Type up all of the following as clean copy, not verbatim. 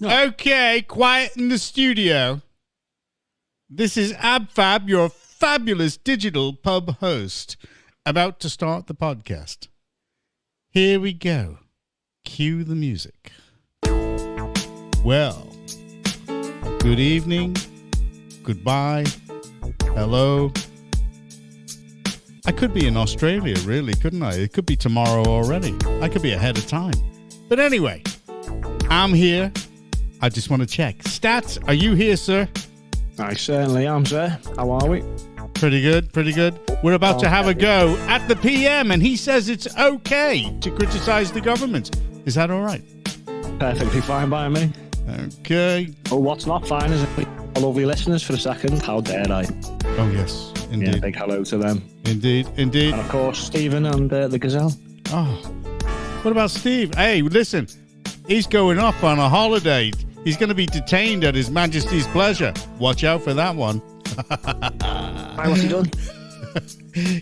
Okay, quiet in the studio. This is Ab Fab, your fabulous digital pub host, about to start the podcast. Here we go. Cue the music. Well, good evening, goodbye, hello. I could be in Australia, really, couldn't I? It could be tomorrow already. I could be ahead of time. But anyway, I'm here. I just want to check. Stats, are you here, sir? I certainly am, sir. How are we? Pretty good, pretty good. We're about to have a go at the PM, and he says it's okay to criticize the government. Is that all right? Perfectly fine by me. Okay. Oh, what's not fine is our lovely listeners for a second. How dare I? Oh, yes, indeed. Yeah, big hello to them. Indeed, indeed. And, of course, Stephen and the Gazelle. Oh, what about Steve? Hey, listen, he's going off on a holiday. He's going to be detained at His Majesty's pleasure. Watch out for that one. Hi, what's he done?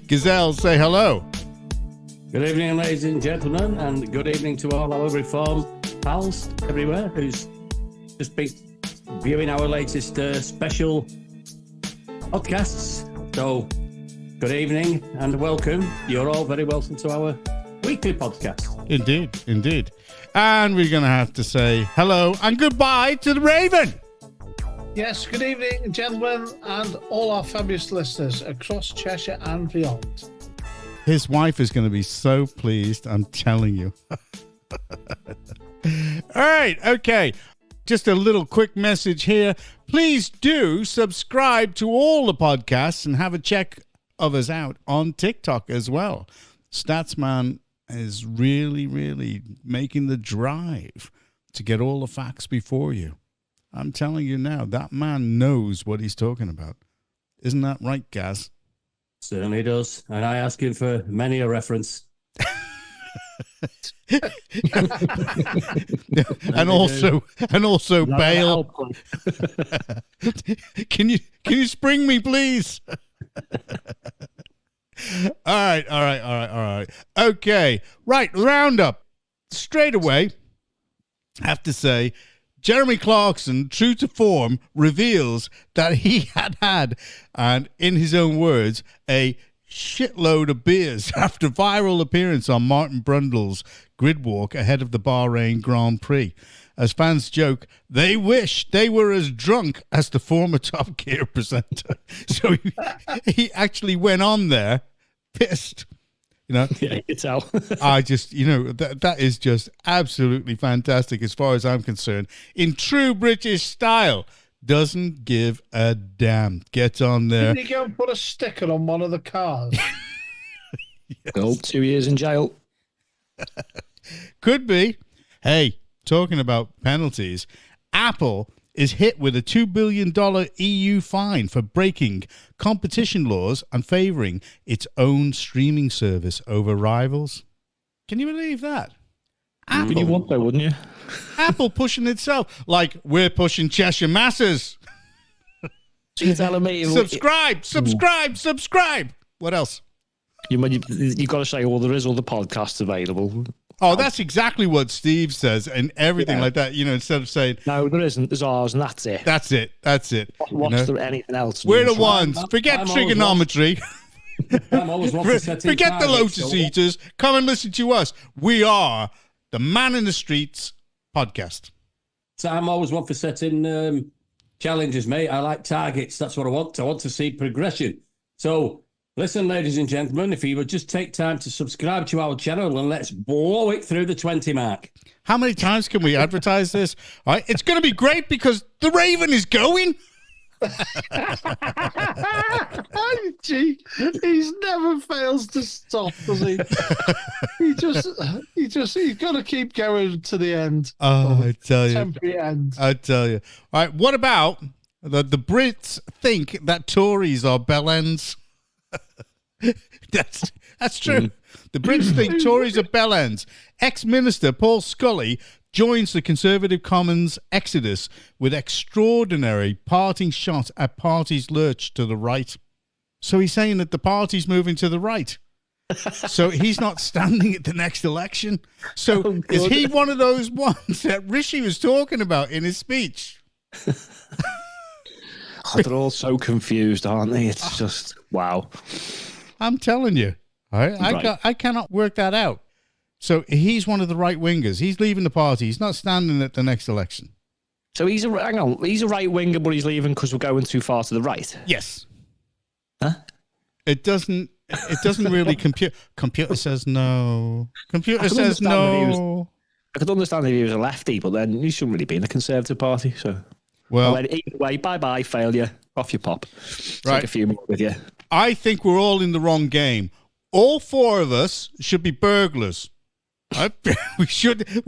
Gazelle, say hello. Good evening, ladies and gentlemen, and good evening to all our Reform pals everywhere who's just been viewing our latest special podcasts. So, good evening and welcome. You're all very welcome to our weekly podcast. Indeed, indeed. And we're going to have to say hello and goodbye to the Raven. Yes, good evening, gentlemen, and all our fabulous listeners across Cheshire and beyond. His wife is going to be so pleased, I'm telling you. All right, okay. Just a little quick message here. Please do subscribe to all the podcasts and have a check of us out on TikTok as well. Statsman is really making the drive to get all the facts before you. I'm telling you now, that man knows what he's talking about. Isn't that right, Gaz? Certainly does. And I ask him for many a reference. and also bail. Can you spring me, please? All right. Okay, right, roundup. Straight away, I have to say, Jeremy Clarkson, true to form, reveals that he had, and in his own words, a shitload of beers after viral appearance on Martin Brundle's grid walk ahead of the Bahrain Grand Prix. As fans joke, they wish they were as drunk as the former Top Gear presenter. So he actually went on there pissed. You know, yeah, you can tell. I just, that is just absolutely fantastic as far as I'm concerned. In true British style, doesn't give a damn. Gets on there. Did he go and put a sticker on one of the cars? Yes. Well, 2 years in jail. Could be. Hey, talking about penalties, Apple is hit with a $2 billion EU fine for breaking competition laws and favouring its own streaming service over rivals. Can you believe that? Apple, You want that, wouldn't you? Apple pushing itself like we're pushing Cheshire masses. So you're telling me... Subscribe. What else? You got to say, well, there is other podcasts available. Oh, that's exactly what Steve says and everything like that, instead of saying... No, there isn't. There's ours, and that's it. That's it. What's there anything else? We're the ones. Forget trigonometry. I'm always one for setting Forget the targets, Lotus Eaters. Come and listen to us. We are the Man in the Streets podcast. So I'm always one for setting challenges, mate. I like targets. That's what I want. I want to see progression. So... listen, ladies and gentlemen, if you would just take time to subscribe to our channel and let's blow it through the 20 mark. How many times can we advertise this? All right, it's going to be great because the Raven is going. Gee, he never fails to stop, does he? He's got to keep going to the end. Oh, I tell you. Temporary end. I tell you. All right, what about the Brits think that Tories are bellends? That's true. The Brits think Tories are bellends. Ex-Minister Paul Scully joins the Conservative Commons exodus with extraordinary parting shot at party's lurch to the right. So he's saying that the party's moving to the right. So he's not standing at the next election. So is he one of those ones that Rishi was talking about in his speech? They're all so confused, aren't they? It's just, wow. I'm telling you. I cannot work that out. So he's one of the right wingers. He's leaving the party. He's not standing at the next election. So he's a right winger, but he's leaving because we're going too far to the right. Yes. Huh? It doesn't really compute. Computer says no. Computer says no. I could understand if he was a lefty, but then he shouldn't really be in the Conservative Party. So, well, either way, bye, failure. Off you pop. Right. Take a few more with you. I think we're all in the wrong game. All four of us should be burglars. We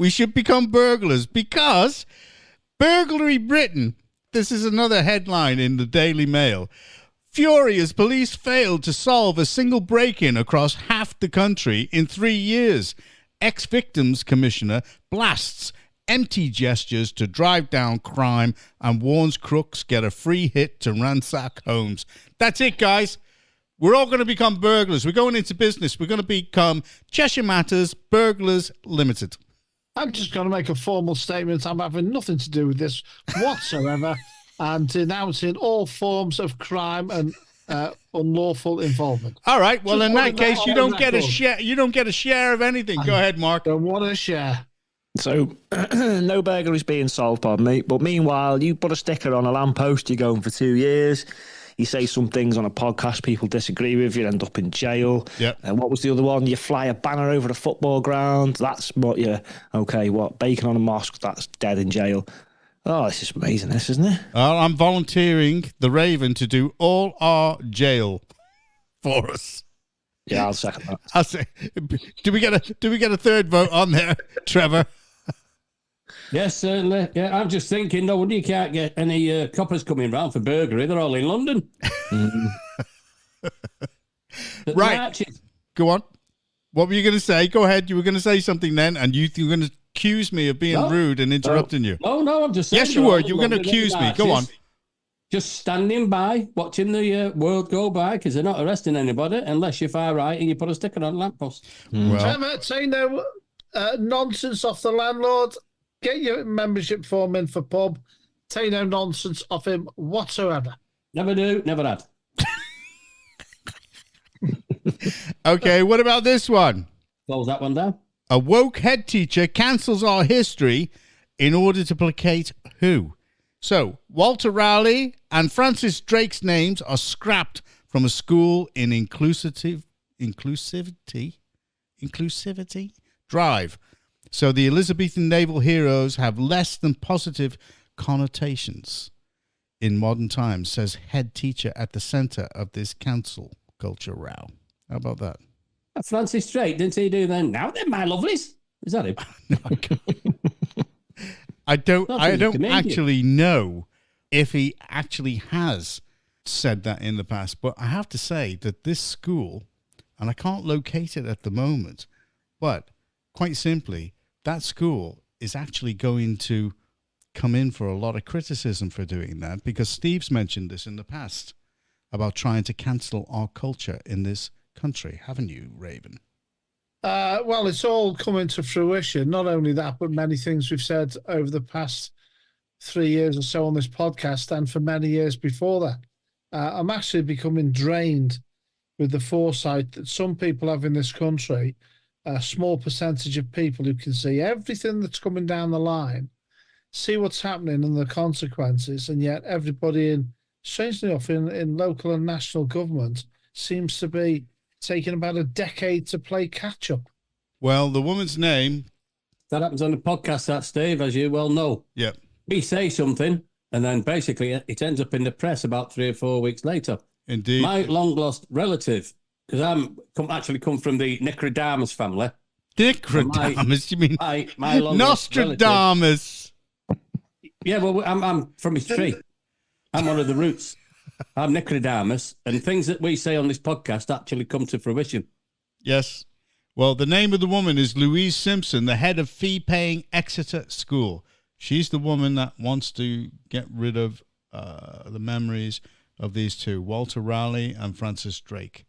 should become burglars because Burglary Britain. This is another headline in the Daily Mail. Fury as police failed to solve a single break-in across half the country in 3 years. Ex-victims commissioner blasts empty gestures to drive down crime and warns crooks get a free hit to ransack homes. That's it, guys. We're all going to become burglars. We're going into business. We're going to become Cheshire Matters Burglars Limited. I'm just going to make a formal statement. I'm having nothing to do with this whatsoever, and denouncing all forms of crime and unlawful involvement. All right. Well, Just in that case, you don't record. get a share. You don't get a share of anything. Go ahead, Mark. Don't want to share. So, no burglaries being solved, pardon me. But meanwhile, you put a sticker on a lamppost, you're going for 2 years. You say some things on a podcast people disagree with, you end up in jail. Yep. And what was the other one? You fly a banner over a football ground. That's what you... Okay, what? Bacon on a mosque, that's dead in jail. Oh, this is amazing, this, isn't it? I'm volunteering the Raven to do all our for us. Yeah, I'll second that. I'll say, do we get a third vote on there, Trevor? Yes, certainly. Yeah, I'm just thinking, no wonder you can't get any coppers coming round for burglary. They're all in London. Right. Go on. What were you going to say? Go ahead. You were going to say something then, and you were going to accuse me of being rude and interrupting you. No, I'm just saying. Yes, you were. You were going to accuse me. Go on. Just standing by, watching the world go by, because they're not arresting anybody unless you're far right and you put a sticker on a lamppost. Well, Trevor, say no nonsense off the landlord. Get your membership form in for pub. Say no nonsense off him whatsoever. Never do, never had. okay, what about this one? Close that one down. A woke head teacher cancels our history in order to placate who? So, Walter Raleigh and Francis Drake's names are scrapped from a school in inclusivity drive. So the Elizabethan naval heroes have less than positive connotations in modern times, says head teacher at the centre of this cancel culture row. How about that? Francis Drake, didn't he do then? Now then, my lovelies. Is that him? No, I don't actually know if he actually has said that in the past, but I have to say that this school, and I can't locate it at the moment, but quite simply, that school is actually going to come in for a lot of criticism for doing that, because Steve's mentioned this in the past about trying to cancel our culture in this country. Haven't you, Raven? Well, it's all coming to fruition. Not only that, but many things we've said over the past 3 years or so on this podcast and for many years before that. I'm actually becoming drained with the foresight that some people have in this country, a small percentage of people who can see everything that's coming down the line, see what's happening and the consequences, and yet everybody strangely enough, in local and national government seems to be taking about a decade to play catch-up. Well, the woman's name... That happens on the podcast, that, Steve, as you well know. Yep. We say something, and then basically it ends up in the press about 3 or 4 weeks later. Indeed. My long-lost relative, because I'm actually come from the Nicrodamus family. Nicrodamus? You mean my Nostradamus? Yeah, well, I'm from his tree. I'm one of the roots. I'm Nicrodamus, and things that we say on this podcast actually come to fruition. Yes. Well, the name of the woman is Louise Simpson, the head of fee-paying Exeter School. She's the woman that wants to get rid of the memories of these two, Walter Raleigh and Francis Drake.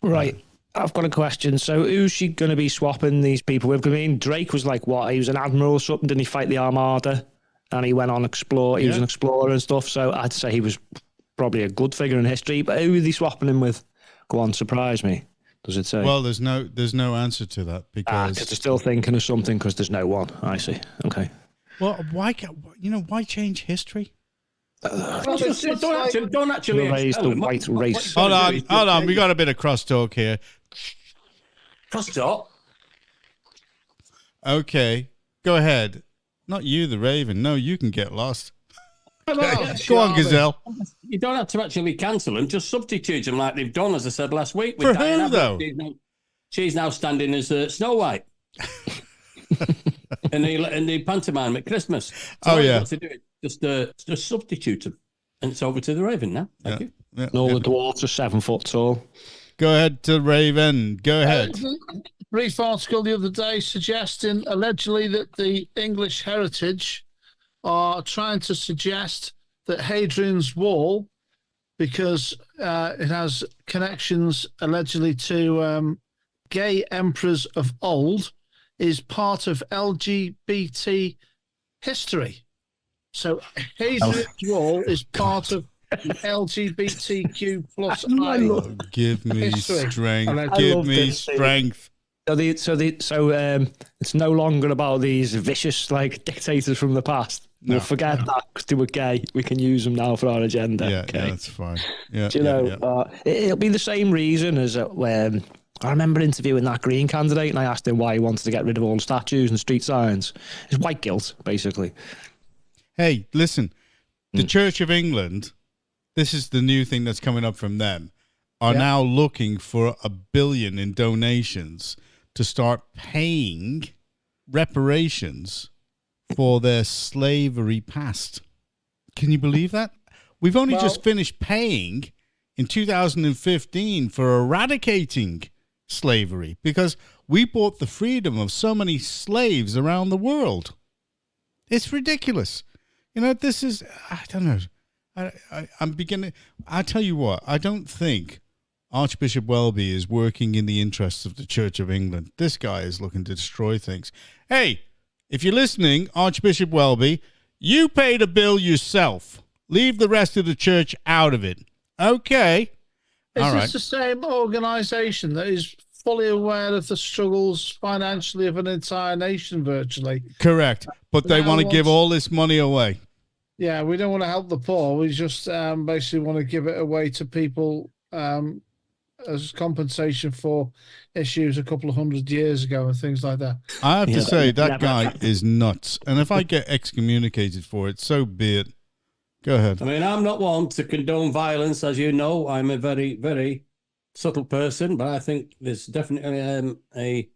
Right. I've got a question. So who's she going to be swapping these people with? I mean, Drake was like, what? He was an admiral or something. Didn't he fight the Armada? And he went on explore. He was an explorer and stuff. So I'd say he was probably a good figure in history. But who are they swapping him with? Go on, surprise me. Does it say? Well, there's no answer to that because they're still thinking of something because there's no one. I see. Okay. Well, why change history? Don't actually raise the white race. Hold on. We got a bit of crosstalk here. Crosstalk. Okay, go ahead. Not you, the Raven. No, you can get lost. Go on, Gazelle. You don't have to actually cancel them. Just substitute them like they've done, as I said last week. For who, though? She's now standing as Snow White. in the pantomime at Christmas. So all you got to do is just substitute them. And it's over to the Raven now. Thank you. Yeah, and all the dwarves are 7 foot tall. Go ahead to Raven. Go ahead. Brief article the other day suggesting allegedly that the English heritage are trying to suggest that Hadrian's Wall, because it has connections allegedly to gay emperors of old, is part of LGBT history. So Hadrian's Wall is part of LGBTQ plus give me history. Strength. Give me strength. So it's no longer about these vicious like dictators from the past. No. We'll forget that because they were gay. We can use them now for our agenda. Yeah, that's fine. Yeah, do you know? It'll be the same reason as when I remember interviewing that Green candidate, and I asked him why he wanted to get rid of all the statues and street signs. It's white guilt, basically. Hey, listen, the Church of England. This is the new thing that's coming up from them. Are now looking for $1 billion in donations to start paying reparations for their slavery past. Can you believe that? We've only just finished paying in 2015 for eradicating slavery because we bought the freedom of so many slaves around the world. It's ridiculous. You know, this is, I don't know. I'm beginning. I tell you what, I don't think Archbishop Welby is working in the interests of the Church of England. This guy is looking to destroy things. Hey, if you're listening, Archbishop Welby, you paid a bill yourself. Leave the rest of the church out of it. Okay. Is this the same organisation that is fully aware of the struggles financially of an entire nation virtually? Correct. But they want to give all this money away. Yeah, we don't want to help the poor. We just basically want to give it away to people as compensation for issues a couple of 100 years ago and things like that. I have to say, that guy is nuts. And if I get excommunicated for it, so be it. Go ahead. I mean, I'm not one to condone violence, as you know. I'm a very, very subtle person, but I think there's definitely a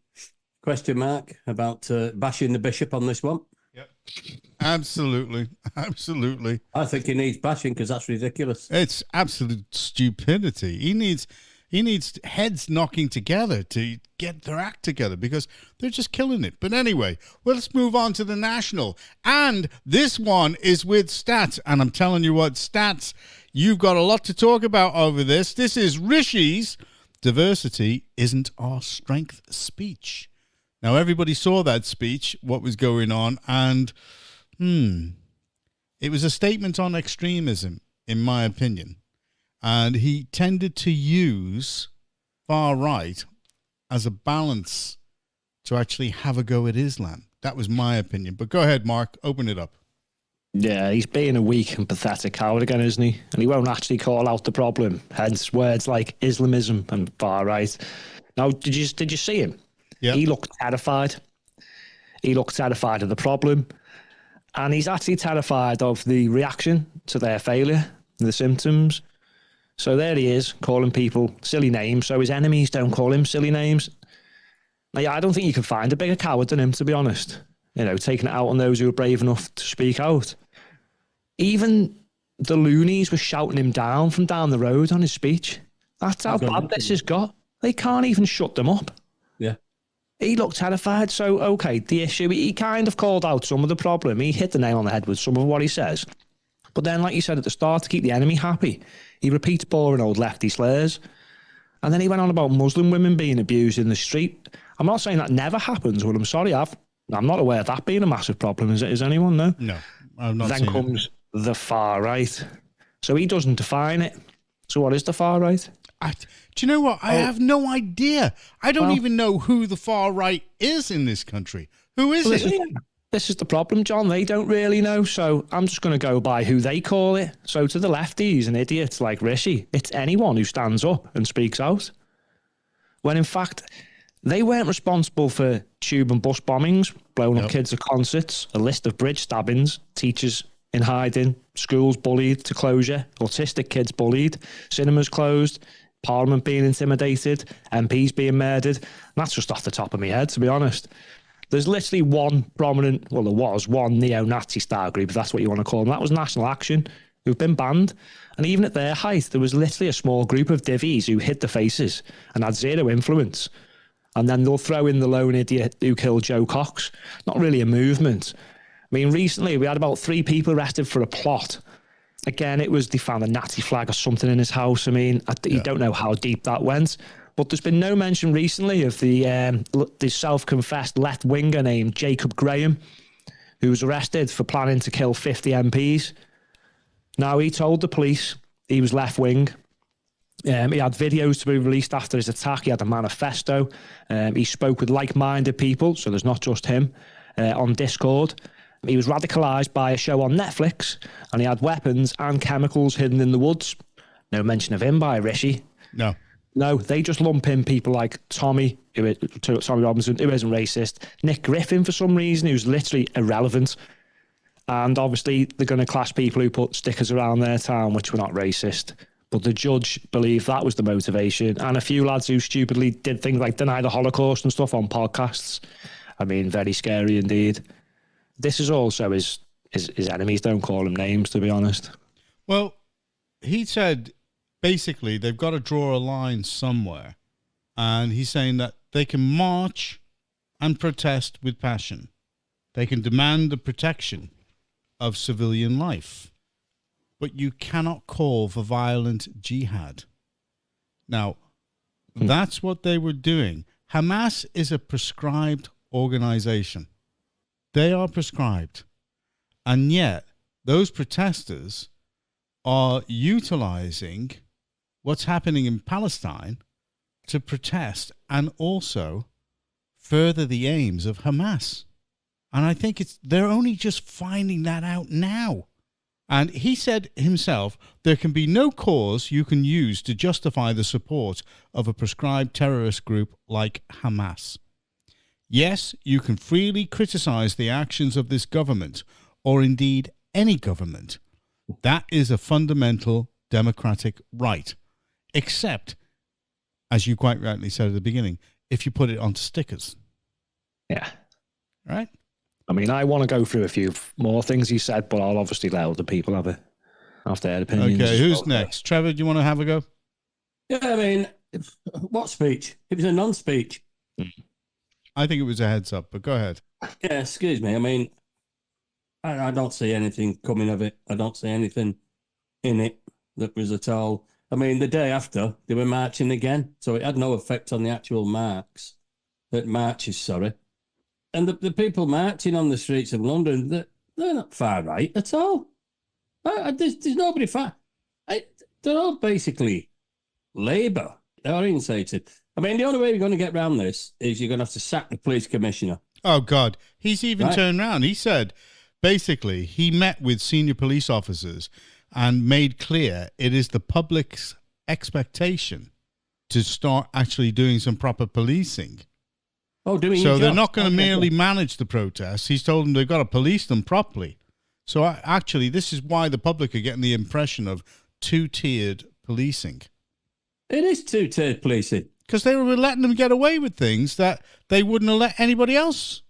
question mark about bashing the bishop on this one. Yep. Absolutely. I think he needs bashing because that's ridiculous. It's absolute stupidity. He needs heads knocking together to get their act together because they're just killing it. But anyway, let's move on to the national. And this one is with Stats. And I'm telling you what, Stats, you've got a lot to talk about over this. This is Rishi's Diversity Isn't Our Strength speech. Now, everybody saw that speech, what was going on, and it was a statement on extremism, in my opinion. And he tended to use far right as a balance to actually have a go at Islam. That was my opinion. But go ahead, Mark, open it up. Yeah, he's being a weak and pathetic coward again, isn't he? And he won't actually call out the problem. Hence words like Islamism and far right. Now, did you see him? Yeah. He looked terrified. He looked terrified of the problem. And he's actually terrified of the reaction to their failure, the symptoms. So there he is, calling people silly names, so his enemies don't call him silly names. Now, yeah, I don't think you can find a bigger coward than him, to be honest. You know, taking it out on those who are brave enough to speak out. Even the loonies were shouting him down from down the road on his speech. That's how bad this has got. They can't even shut them up. Yeah. He looked terrified. So, okay, the issue, he kind of called out some of the problem. He hit the nail on the head with some of what he says. But then, like you said at the start, to keep the enemy happy, he repeats boring old lefty slurs. And then he went on about Muslim women being abused in the street. I'm not saying that never happens, but I'm sorry, I'm not aware of that being a massive problem. Is anyone? No? No, I've not then seen comes the far right. So he doesn't define it. So what is the far right? Do you know what? I have no idea. I don't even know who the far right is in this country. Who is it? This is the problem, John. They don't really know, so I'm just going to go by who they call it. So to the lefties and idiots like Rishi, it's anyone who stands up and speaks out. When in fact, they weren't responsible for tube and bus bombings, blowing up kids at concerts, a list of bridge stabbings, teachers in hiding, schools bullied to closure, autistic kids bullied, cinemas closed, Parliament being intimidated, MPs being murdered. And that's just off the top of my head, to be honest. There's literally one prominent, well, there was one neo-Nazi star group, if that's what you want to call them. That was National Action, who've been banned. And even at their height, there was literally a small group of divvies who hid the faces and had zero influence. And then they'll throw in the lone idiot who killed Joe Cox. Not really a movement. I mean, recently we had about 3 people arrested for a plot. Again, it was they found a Nazi flag or something in his house. I mean, you don't know how deep that went. But there's been no mention recently of the self-confessed left-winger named Jacob Graham, who was arrested for planning to kill 50 MPs. Now, he told the police he was left-wing. He had videos to be released after his attack. He had a manifesto. He spoke with like-minded people, so there's not just him, on Discord. He was radicalised by a show on Netflix, and he had weapons and chemicals hidden in the woods. No mention of him by Rishi. No, they just lump in people like Tommy Robinson, who isn't racist, Nick Griffin for some reason, who's literally irrelevant. And obviously they're going to class people who put stickers around their town, which were not racist. But the judge believed that was the motivation. And a few lads who stupidly did things like deny the Holocaust and stuff on podcasts. I mean, very scary indeed. This is also his enemies. Don't call him names, to be honest. Well, he said basically they've got to draw a line somewhere. And he's saying that they can march and protest with passion. They can demand the protection of civilian life. But you cannot call for violent jihad. Now, that's what they were doing. Hamas is a prescribed organization. They are prescribed. And yet, those protesters are utilizing what's happening in Palestine to protest and also further the aims of Hamas. And I think they're only just finding that out now. And he said himself, there can be no cause you can use to justify the support of a prescribed terrorist group like Hamas. Yes, you can freely criticize the actions of this government, or indeed any government. That is a fundamental democratic right. Except, as you quite rightly said at the beginning, if you put it onto stickers. Yeah. Right? I mean, I want to go through a few more things he said, but I'll obviously let other people have their opinions. Okay, who's next? Trevor, do you want to have a go? Yeah, I mean, what speech? It was a non-speech. I think it was a heads up, but go ahead. Yeah, excuse me. I mean, I don't see anything coming of it. I don't see anything in it that was at all. I mean, the day after, they were marching again, so it had no effect on the actual marches, sorry. And the people marching on the streets of London, they're not far right at all. There's nobody far. They're all basically Labour. They're orientated. I mean, the only way we're going to get around this is you're going to have to sack the police commissioner. Oh, God. He's even turned around. He said, basically, he met with senior police officers and made clear it is the public's expectation to start actually doing some proper policing. Oh, doing so your they're job. not going to merely manage the protests. He's told them they've got to police them properly. So actually, this is why the public are getting the impression of two-tiered policing. It is two-tiered policing. Because they were letting them get away with things that they wouldn't have let anybody else.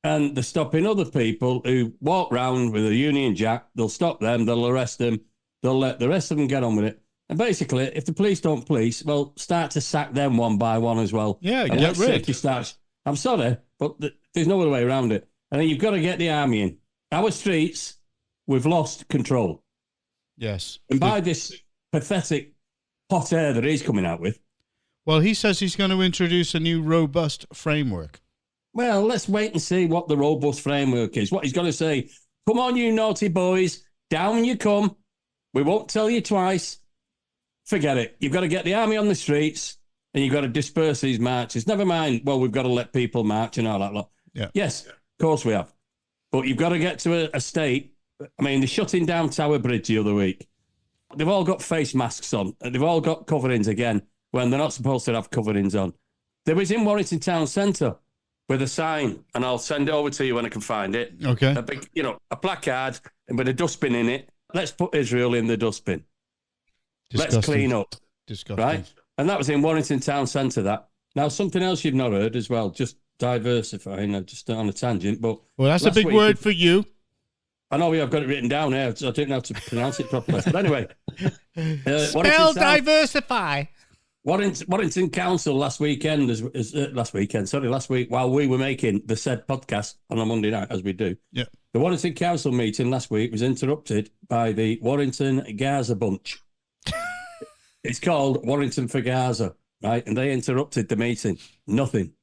And they're stopping other people who walk round with a Union Jack. They'll stop them. They'll arrest them. They'll let the rest of them get on with it. And basically, if the police don't police, well, start to sack them one by one as well. Yeah, and get rid. I'm sorry, but there's no other way around it. And then you've got to get the army in. Our streets, we've lost control. Yes. And by this pathetic hot air that he's coming out with. Well, he says he's going to introduce a new robust framework. Well, let's wait and see what the robust framework is. What he's going to say, come on, you naughty boys, down you come. We won't tell you twice. Forget it. You've got to get the army on the streets and you've got to disperse these marches. Never mind, well, we've got to let people march and all that lot. Yeah. Yes, of course we have. But you've got to get to a state. I mean, they're shutting down Tower Bridge the other week. They've all got face masks on. And they've all got coverings again when they're not supposed to have coverings on. They was in Warrington Town Centre with a sign, and I'll send it over to you when I can find it. Okay. A big, a placard and with a dustbin in it. Let's put Israel in the dustbin. Disgusting. Let's clean up. Disgusting. Right? And that was in Warrington Town Centre, that. Now, something else you've not heard as well, just diversifying, just on a tangent. But well, that's a big word for you. I know I've got it written down here, so I don't know how to pronounce it properly. But anyway. Spell diversify. Warrington Council last week, while we were making the said podcast on a Monday night, as we do. Yeah. The Warrington Council meeting last week was interrupted by the Warrington Gaza bunch. It's called Warrington for Gaza, right? And they interrupted the meeting. Nothing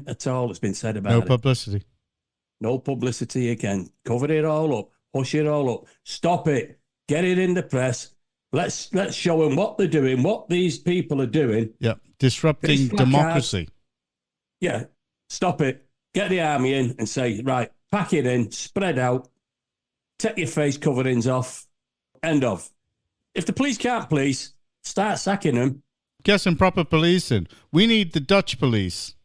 at all has been said about it. No publicity. No publicity again. Cover it all up. Push it all up. Stop it. Get it in the press. Let's show them what they're doing, what these people are doing. Yeah, disrupting democracy. Yeah, stop it. Get the army in and say, right, pack it in, spread out, take your face coverings off, end of. If the police can't police, start sacking them. Get some proper policing. We need the Dutch police.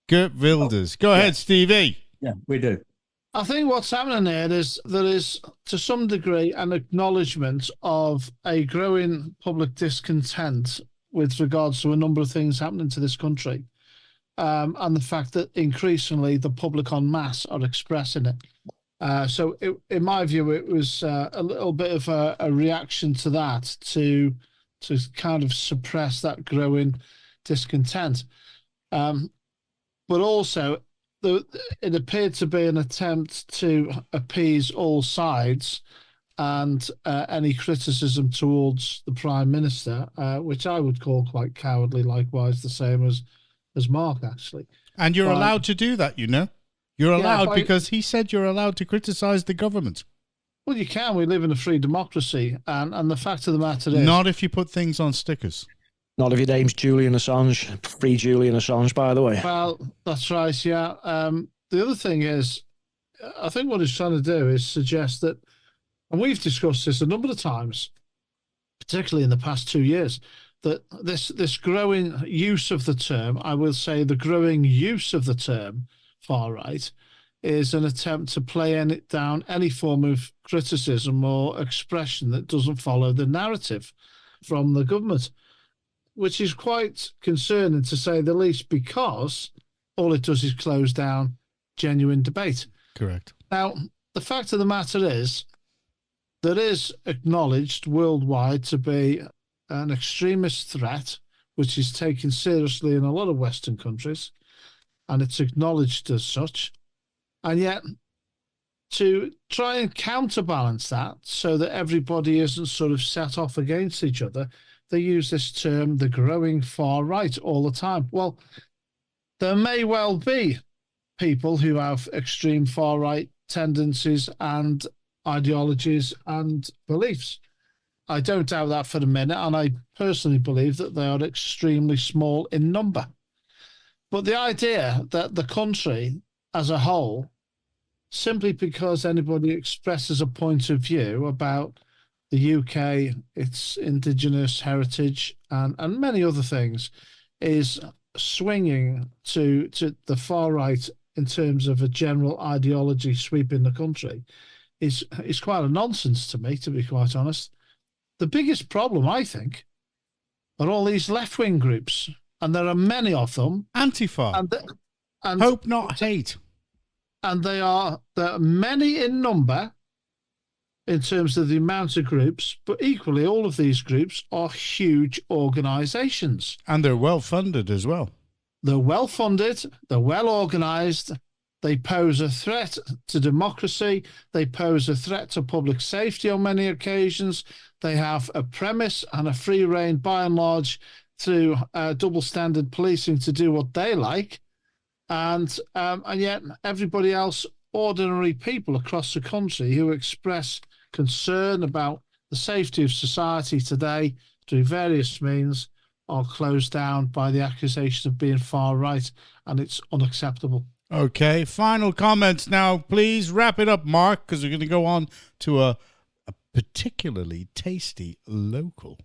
Geert Wilders. Go ahead, Stevie. Yeah, we do. I think what's happening here is there is, to some degree, an acknowledgement of a growing public discontent with regards to a number of things happening to this country, and the fact that increasingly the public en masse are expressing it. So, in my view, it was a little bit of a reaction to that, to kind of suppress that growing discontent. But also, it appeared to be an attempt to appease all sides and any criticism towards the Prime Minister, which I would call quite cowardly, likewise the same as Mark, actually. And you're allowed to do that, you know? You're allowed because he said you're allowed to criticise the government. Well, you can. We live in a free democracy. And the fact of the matter is... Not if you put things on stickers. Not if your name's Julian Assange. Free Julian Assange, by the way. Well, that's right, yeah. The other thing is, I think what he's trying to do is suggest that, and we've discussed this a number of times, particularly in the past 2 years, that this growing use of the term, I will say the growing use of the term far right, is an attempt to play down any form of criticism or expression that doesn't follow the narrative from the government, which is quite concerning to say the least, because all it does is close down genuine debate. Correct. Now, the fact of the matter is, there is acknowledged worldwide to be an extremist threat, which is taken seriously in a lot of Western countries, and it's acknowledged as such. And yet, to try and counterbalance that so that everybody isn't sort of set off against each other, they use this term, the growing far right, all the time. Well, there may well be people who have extreme far right tendencies and ideologies and beliefs. I don't doubt that for a minute, and I personally believe that they are extremely small in number. But the idea that the country as a whole, simply because anybody expresses a point of view about the UK, its indigenous heritage, and many other things, is swinging to the far right in terms of a general ideology sweeping the country, is quite a nonsense to me, to be quite honest. The biggest problem, I think, are all these left-wing groups, and there are many of them. Antifa. And hope not hate. And there are many in number in terms of the amount of groups, but equally all of these groups are huge organisations. And they're well-funded as well. They're well-funded, they're well-organised, they pose a threat to democracy, they pose a threat to public safety on many occasions, they have a premise and a free rein, by and large, through double standard policing to do what they like, and yet everybody else, ordinary people across the country who express concern about the safety of society today through various means, are closed down by the accusation of being far right, and it's unacceptable. Okay, final comments now. Please wrap it up, Mark, because we're going to go on to a particularly tasty local.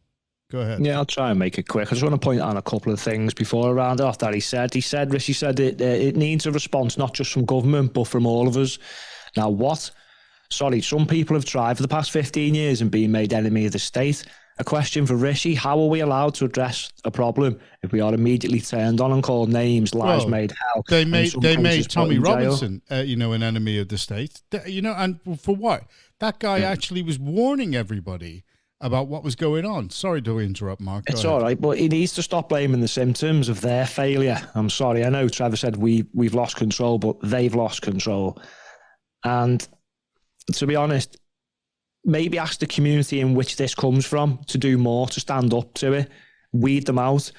Go ahead. Yeah, I'll try and make it quick. I just want to point out a couple of things before I round off that he said it needs a response not just from government but from all of us. Now, some people have tried for the past 15 years and been made enemy of the state. A question for Rishi: how are we allowed to address a problem if we are immediately turned on and called names, lies made hell? They made Tommy Robinson, an enemy of the state. And for what? That guy actually was warning everybody about what was going on. Sorry to interrupt, Mark. It's all right, but he needs to stop blaming the symptoms of their failure. I'm sorry. I know Trevor said we've lost control, but they've lost control. And to be honest, maybe ask the community in which this comes from to do more, to stand up to it, weed them out.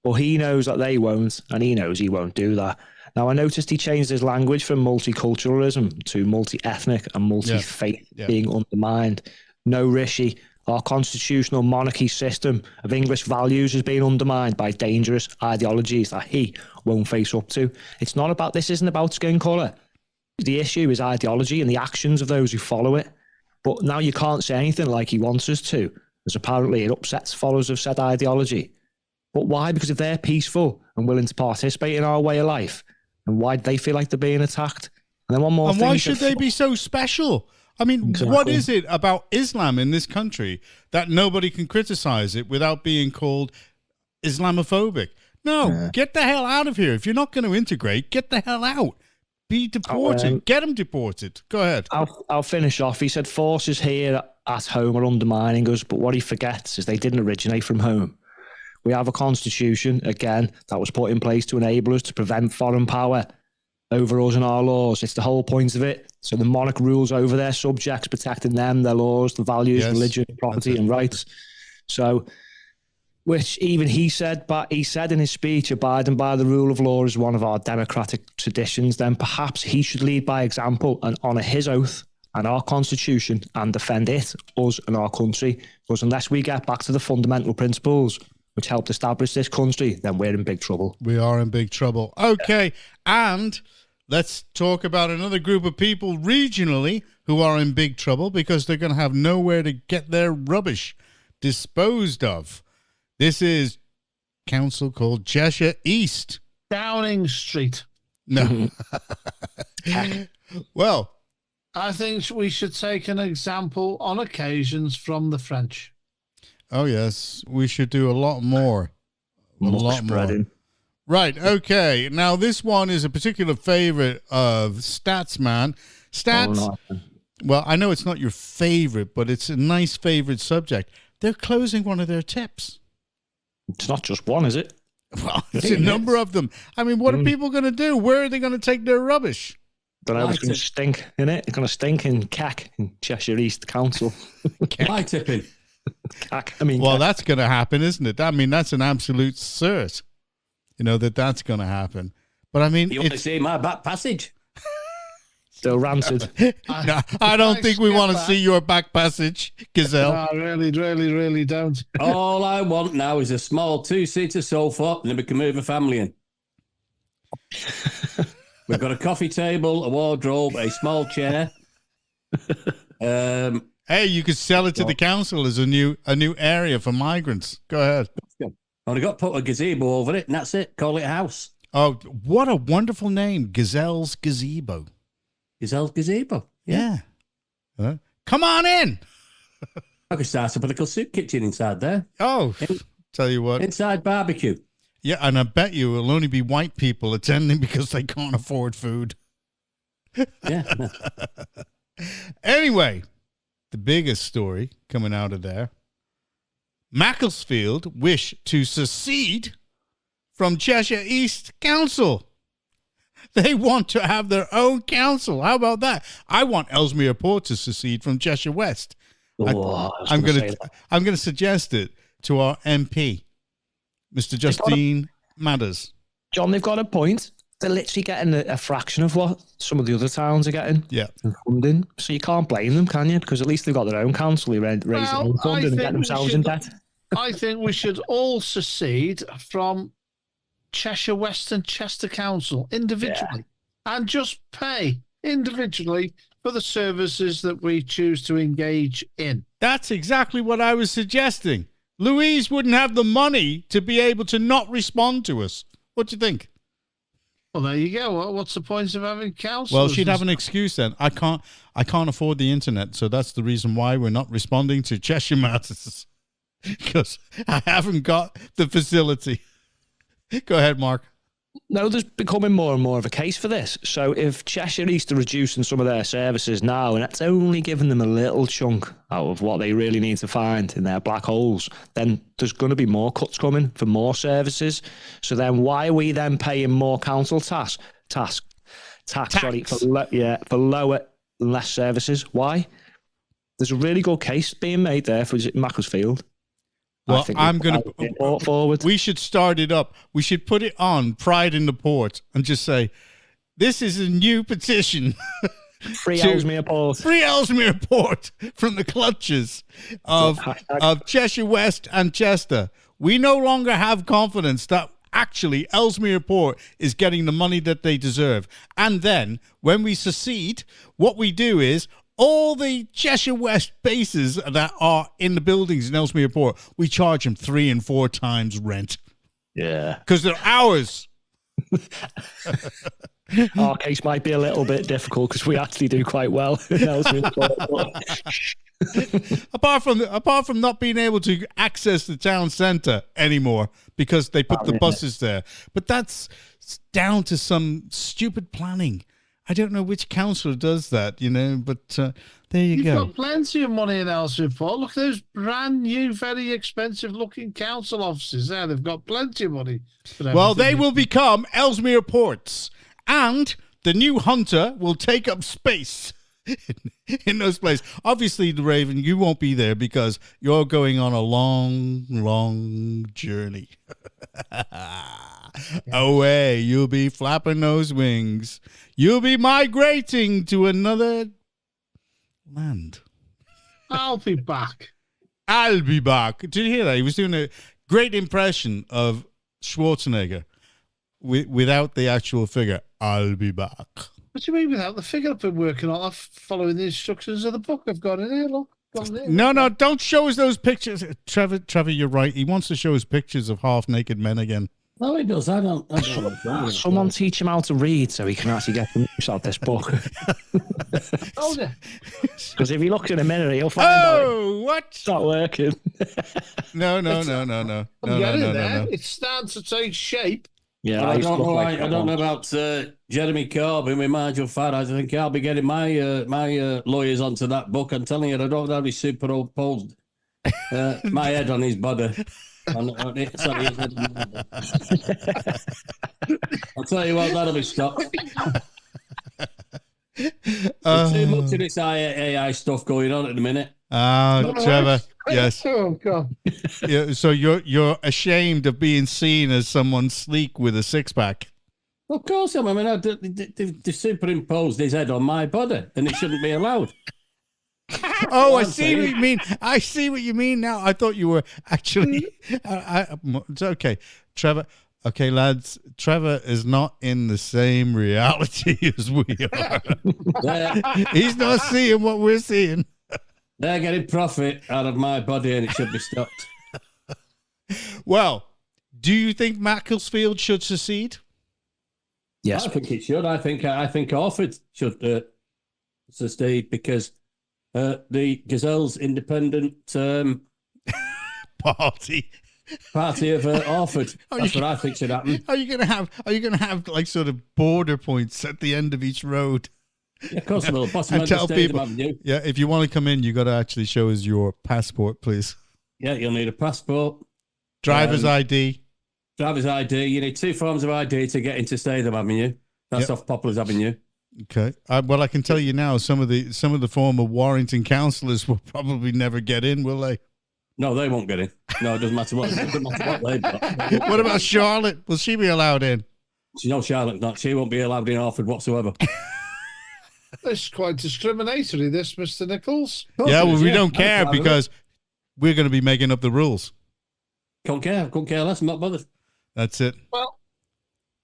But he knows that they won't, and he knows he won't do that. Now, I noticed he changed his language from multiculturalism to multi-ethnic and multi-faith being undermined. No, Rishi, our constitutional monarchy system of English values is being undermined by dangerous ideologies that he won't face up to. This isn't about skin colour. The issue is ideology and the actions of those who follow it. But now you can't say anything like he wants us to, as apparently it upsets followers of said ideology. But why? Because if they're peaceful and willing to participate in our way of life, and why do they feel like they're being attacked? And then one more thing. And why should they be so special? I mean, Exactly. What is it about Islam in this country that nobody can criticize it without being called Islamophobic? No, Get the hell out of here. If you're not going to integrate, get the hell out. Be deported. Get them deported. Go ahead. I'll finish off. He said forces here at home are undermining us, but what he forgets is they didn't originate from home. We have a constitution, again, that was put in place to enable us to prevent foreign power over us and our laws. It's the whole point of it. So the monarch rules over their subjects, protecting them, their laws, the values, religion, property, and rights. So, which even he said in his speech, abiding by the rule of law is one of our democratic traditions. Then perhaps he should lead by example and honour his oath and our constitution and defend it, us and our country. Because unless we get back to the fundamental principles which helped establish this country, then we're in big trouble. We are in big trouble. Okay, and let's talk about another group of people regionally who are in big trouble because they're going to have nowhere to get their rubbish disposed of. This is council called Cheshire East. Downing Street. No. Well, I think we should take an example on occasions from the French. Oh, yes. We should do a lot more. Much spreading. Right. Okay. Now, this one is a particular favorite of Stats Man. Stats. Well, I know it's not your favorite, but it's a nice favorite subject. They're closing one of their tips. It's not just one, is it? Well, it's a number of them. I mean, what are people going to do? Where are they going to take their rubbish? Don't know. It's going to stink, innit? It's going to stink in CAC, in Cheshire East Council. My tipping. CAC. Well, that's going to happen, isn't it? I mean, that's an absolute cert. That's going to happen. But I mean, You want to see my back passage? Still rancid. No, I don't think we want to see your back passage, Gazelle. No, I really don't. All I want now is a small 2-seater sofa, and then we can move a family in. We've got a coffee table, a wardrobe, a small chair. Hey, you could sell it to the council as a new area for migrants. Go ahead. Only got to put a gazebo over it, and that's it. Call it a house. Oh, what a wonderful name, Gazelle's Gazebo. Gazelle's gazebo. Yeah. Come on in. I could start a little soup kitchen inside there. Oh, tell you what. Inside barbecue. Yeah, and I bet you it'll only be white people attending because they can't afford food. Yeah. No. Anyway, the biggest story coming out of there. Macclesfield wish to secede from Cheshire East Council. They want to have their own council. How about that? I want Ellesmere Port to secede from Cheshire West. I'm going to suggest it to our MP. Mr. Justine Matters. John, they've got a point. They're literally getting a fraction of what some of the other towns are getting. Yeah. In funding. So you can't blame them, can you? Because at least they've got their own council. They raise their own funding and get themselves in debt. I think we should all secede from Cheshire West and Chester Council individually and just pay individually for the services that we choose to engage in. That's exactly what I was suggesting. Louise wouldn't have the money to be able to not respond to us. What do you think? Well, there you go. What's the point of having councils? Well, she'd have an excuse then. I can't afford the internet, so that's the reason why we're not responding to Cheshire Matters. Because I haven't got the facility. Go ahead, Mark. No, there's becoming more and more of a case for this. So if Cheshire East are reducing some of their services now, and that's only giving them a little chunk out of what they really need to find in their black holes, then there's going to be more cuts coming for more services. So then why are we then paying more council tax for lower and less services? Why? There's a really good case being made there for Macclesfield. Well, I'm going to forward. We should start it up. We should put it on Pride in the Port and just say, this is a new petition. Free Ellesmere Port. Free Ellesmere Port from the clutches of Cheshire West and Chester. We no longer have confidence that actually Ellesmere Port is getting the money that they deserve. And then when we secede, what we do is all the Cheshire West bases that are in the buildings in Ellesmere Port, we charge them 3 and 4 times rent. Yeah. Because they're ours. Our case might be a little bit difficult because we actually do quite well in Ellesmere Port. apart from not being able to access the town centre anymore because they put the buses there. But that's down to some stupid planning. I don't know which council does that, but there You've go. You've got plenty of money in Ellesmere Port. Look at those brand new, very expensive looking council offices there. They've got plenty of money. Well, they will become Ellesmere Ports, and the new Hunter will take up space in those places. Obviously, the Raven, you won't be there because you're going on a long, long journey. Away, you'll be flapping those wings. You'll be migrating to another land. I'll be back. I'll be back. Did you hear that? He was doing a great impression of Schwarzenegger without the actual figure. I'll be back. What do you mean without the figure? I've been working on that, following the instructions of the book. I've got in here. Look. No, don't show us those pictures. Trevor, you're right. He wants to show us pictures of half-naked men again. No, he does. I don't Someone teach him how to read so he can actually get the news out this book. Oh, yeah. Because if he looks in a mirror, he'll find out what? It's not working. No. It's starting to take shape. Yeah, I don't know about Jeremy Corbyn with Nigel Farage. I think I'll be getting my lawyers onto that book. I'm telling you, I don't have his superimposed my head on his body. Sorry, I'll tell you what, that'll be stopped. There's too much of this AI stuff going on at the minute. Trevor, yes. Oh God. Yeah, so you're ashamed of being seen as someone sleek with a 6-pack. Of course I am. I mean, they've superimposed his head on my body, and it shouldn't be allowed. Oh, I see what you mean. I see what you mean now. I thought you were actually. It's okay, Trevor. Okay, lads. Trevor is not in the same reality as we are. He's not seeing what we're seeing. They're getting profit out of my body, and it should be stopped. Well, do you think Macclesfield should secede? Yes, I think it should. I think Orford should secede because. The Gazelle's independent party of Orford. That's what I think should happen. Are you gonna have like sort of border points at the end of each road? Yeah, of course I will. And tell people, yeah, if you want to come in, you got to actually show us your passport, please. Yeah, you'll need a passport, driver's ID. Driver's ID. You need 2 forms of ID to get into Statham Avenue. That's off Poplars Avenue. Okay. Well, I can tell you now, some of the former Warrington councillors will probably never get in, will they? No, they won't get in. No, it doesn't matter what they've got. What about Charlotte? Will she be allowed in? No, Charlotte not. She won't be allowed in Orford whatsoever. This is quite discriminatory, this, Mr. Nichols. Yeah, well, we don't care because we're going to be making up the rules. Couldn't care less. I'm not bothered. That's it. Well,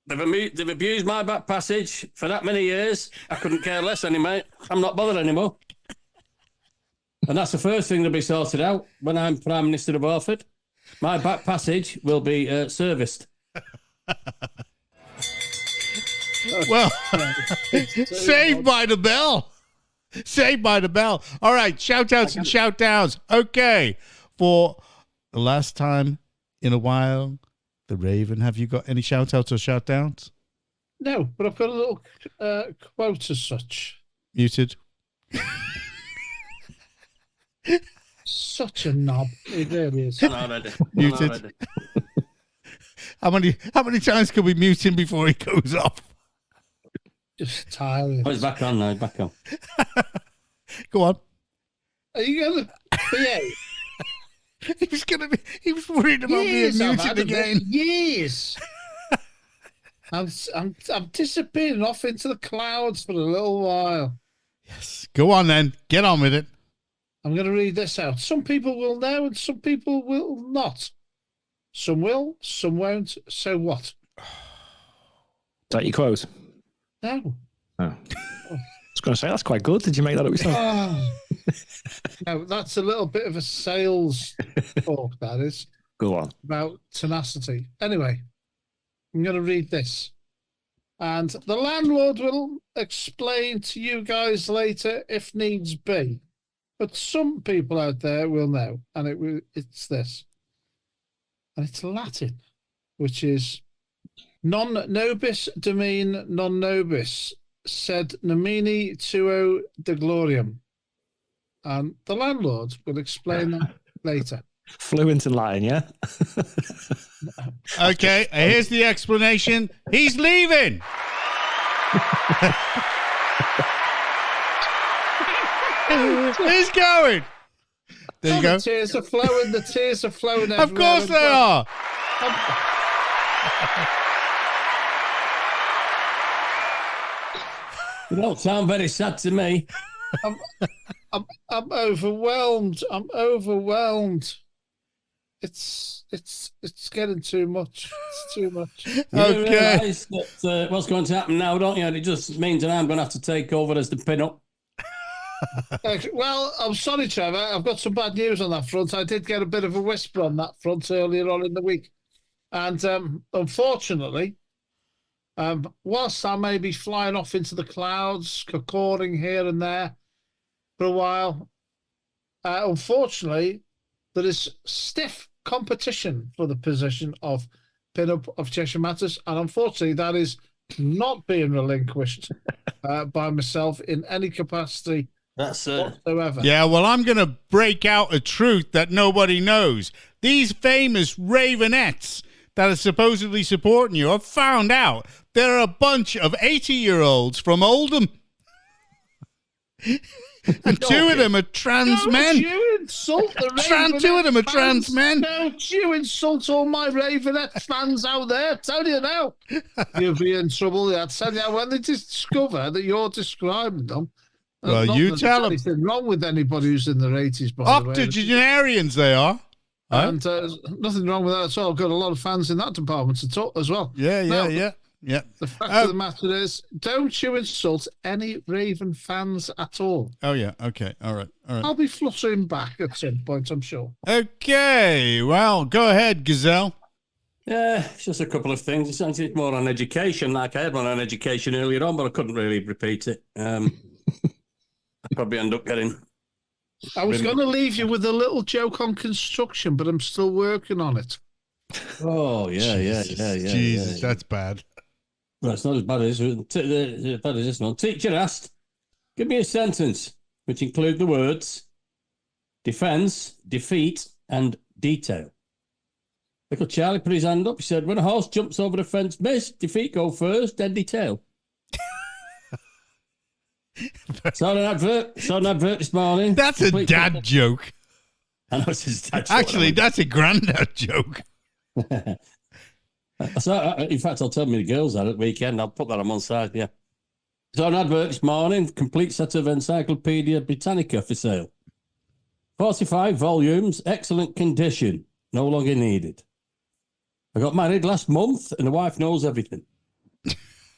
they've abused my back passage for that many years. I couldn't care less anymore. I'm not bothered anymore. And that's the first thing to be sorted out when I'm Prime Minister of Orford. My back passage will be serviced. Well, saved by the bell. Saved by the bell. All right, shout-outs and shout-downs. Okay, for the last time in a while, the Raven, have you got any shout-outs or shout-downs? No, but I've got a little quote as such. Muted. Such a knob. It really is. Muted. How many times can we mute him before he goes off? Just tiring. Oh, he's back on now. Back on. Go on. Are you going to behave? He was worried about being muted again. Years. I'm disappearing off into the clouds for a little while. Yes. Go on then. Get on with it. I'm going to read this out. Some people will know and some people will not. Some will, some won't. So what? Is that your quote? No. Oh. I was going to say, that's quite good. Did you make that up yourself? No, that's a little bit of a sales talk, that is. Go on. About tenacity. Anyway, I'm going to read this. And the landlord will explain to you guys later if needs be. But some people out there will know. And it's this. And it's Latin, which is non nobis domine non nobis, sed nomini tuo de gloriam. And the landlord will explain that later. Fluent in Latin, yeah? Okay, here's the explanation. He's leaving. He's going. There you go. The tears are flowing. Of course they are. You don't sound very sad to me. I'm overwhelmed. It's getting too much. It's too much. You realise that what's going to happen now, don't you? It just means that I'm going to have to take over as the pin-up. Well, I'm sorry, Trevor. I've got some bad news on that front. I did get a bit of a whisper on that front earlier on in the week. And unfortunately, whilst I may be flying off into the clouds, cacoring here and there for a while, unfortunately, there is stiff competition for the position of pin-up of Cheshire Matters. And unfortunately, that is not being relinquished by myself in any capacity whatsoever. Yeah, well, I'm going to break out a truth that nobody knows. These famous Ravenettes that are supposedly supporting you have found out they're a bunch of 80-year-olds from Oldham. And two of them are trans men. Don't you insult the Ravenette Two of them are trans men. Don't you insult all my Ravenette fans out there. Tell you now. You'll be in trouble. I tell you, when they discover that you're describing them. Well, you tell them. There's nothing wrong with anybody who's in their 80s, by the way. Octogenarians they are. And nothing wrong with that at all. I've got a lot of fans in that department as well. Yeah. The fact of the matter is, don't you insult any Raven fans at all. Oh, yeah. Okay. All right. I'll be fluttering back at some point, I'm sure. Okay. Well, go ahead, Gazelle. Yeah, it's just a couple of things. It's more on education. Like I had one on education earlier on, but I couldn't really repeat it. I'd probably end up getting... I was going to leave you with a little joke on construction, but I'm still working on it. Oh, yeah. Jesus, that's bad. Well, it's not as bad as this one. Teacher asked, give me a sentence which include the words defence, defeat, and detail. Little Charlie put his hand up. He said, when a horse jumps over the fence, miss, defeat go first, then detail. Saw an advert this morning. That's a dad joke. I know it's his dad. Actually, that's a granddad joke. So, in fact, I'll tell me the girls at the weekend. I'll put that on one side, yeah. So, an advert this morning, complete set of Encyclopedia Britannica for sale. 45 volumes, excellent condition, no longer needed. I got married last month and the wife knows everything.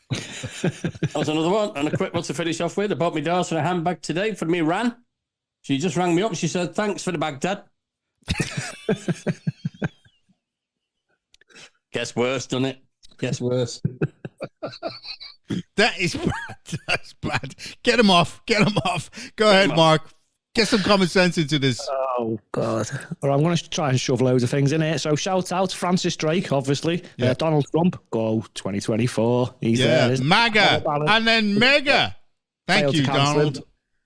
That was another one. And a quick one to finish off with. I bought my daughter a handbag today for me Ran. She just rang me up. She said, thanks for the bag, Dad. Gets worse, doesn't it? Gets worse. That is bad. That's bad. Get him off. Get him off. Go ahead, Mark. Get some common sense into this. Oh, God. All right, I'm going to try and shove loads of things in here. So shout out Francis Drake, obviously. Yeah. Donald Trump, go 2024. He's Yeah, there. MAGA. And then mega. Thank you, Donald.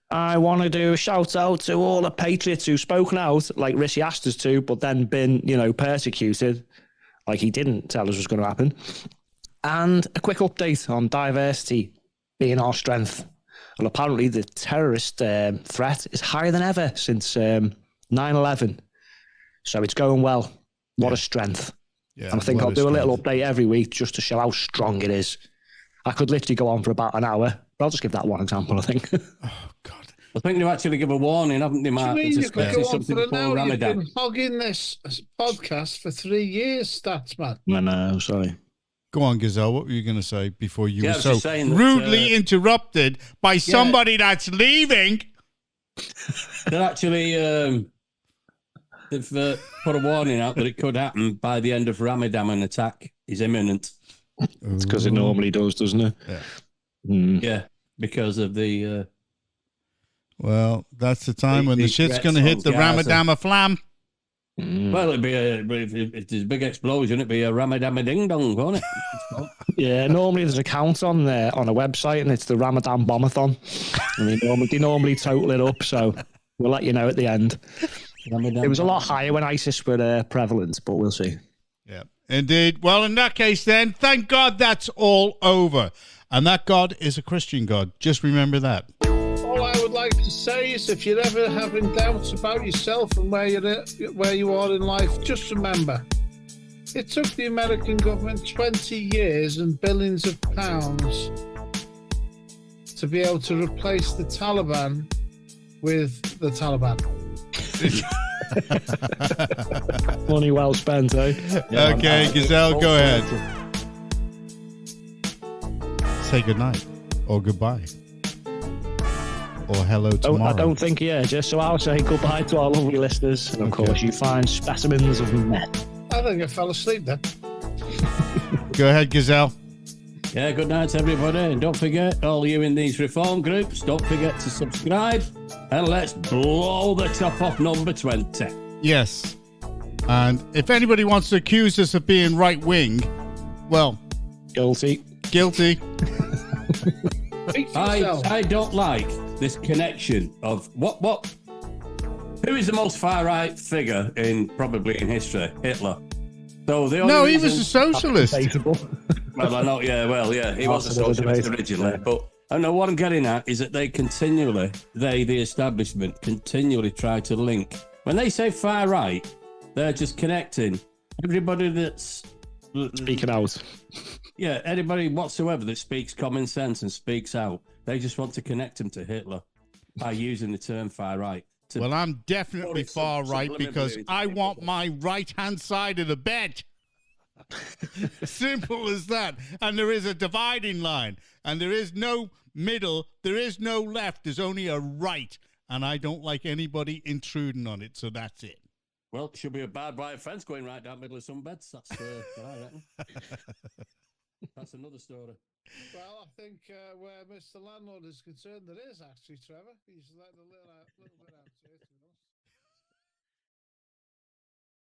I want to do a shout out to all the patriots who've spoken out, like Rishi asked us to, but then been, persecuted, like he didn't tell us was going to happen. And a quick update on diversity being our strength. Well, apparently the terrorist threat is higher than ever since 9/11. So it's going well. What a strength. Yeah, and I think I'll do a little update every week just to show how strong it is. I could literally go on for about an hour, but I'll just give that one example, I think. Oh, God. I think they've actually give a warning, haven't they, Mark? You could go on for an hour. You've been hogging this podcast for 3 years, Stats Man. No, sorry. Go on, Gazelle. What were you going to say before you were so rudely interrupted by somebody that's leaving? They're actually they've put a warning out that it could happen by the end of Ramadan. An attack is imminent. It's because it normally does, doesn't it? Yeah. Yeah, because of the... well, that's the time when the shit's going to hit the Ramadan flam. Well, it'd be if there's a big explosion, it'd be a Ramadan ding dong, won't it? Yeah, normally there's a count on there on a website, and it's the Ramadan Bombathon. And they normally total it up, so we'll let you know at the end. It was a lot higher when ISIS were prevalent, but we'll see. Yeah, indeed. Well, in that case, then, thank God that's all over, and that God is a Christian God. Just remember that. All I would like to say is, if you're ever having doubts about yourself and where you are in life, just remember, it took the American government 20 years and billions of pounds to be able to replace the Taliban with the Taliban. Money well spent, eh? Yeah, okay, Gazelle, go ahead. Say goodnight or goodbye. Or hello tomorrow. I don't think, just so I'll say goodbye to our lovely listeners. And of course, you find specimens of men. I think I fell asleep then. Go ahead, Gazelle. Yeah, good night, everybody. And don't forget, all you in these reform groups, don't forget to subscribe. And let's blow the top off number 20. Yes. And if anybody wants to accuse us of being right-wing, well... Guilty. I don't like this connection of what who is the most far right figure probably in history? Hitler. So he was a socialist. Well, I know, he was a socialist originally, but I know what I'm getting at is that the establishment continually try to link. When they say far right, they're just connecting everybody that's speaking out. Yeah, anybody whatsoever that speaks common sense and speaks out, they just want to connect them to Hitler by using the term far right. Well, I'm definitely far right because I want my right-hand side of the bed. Simple as that. And there is a dividing line. And there is no middle. There is no left. There's only a right. And I don't like anybody intruding on it. So that's it. Well, it should be a barbed wire fence going right down the middle of some beds. That's what I reckon. That's another story. Well, I think where Mr. Landlord is concerned, there is actually, Trevor. He's let a little bit out to it.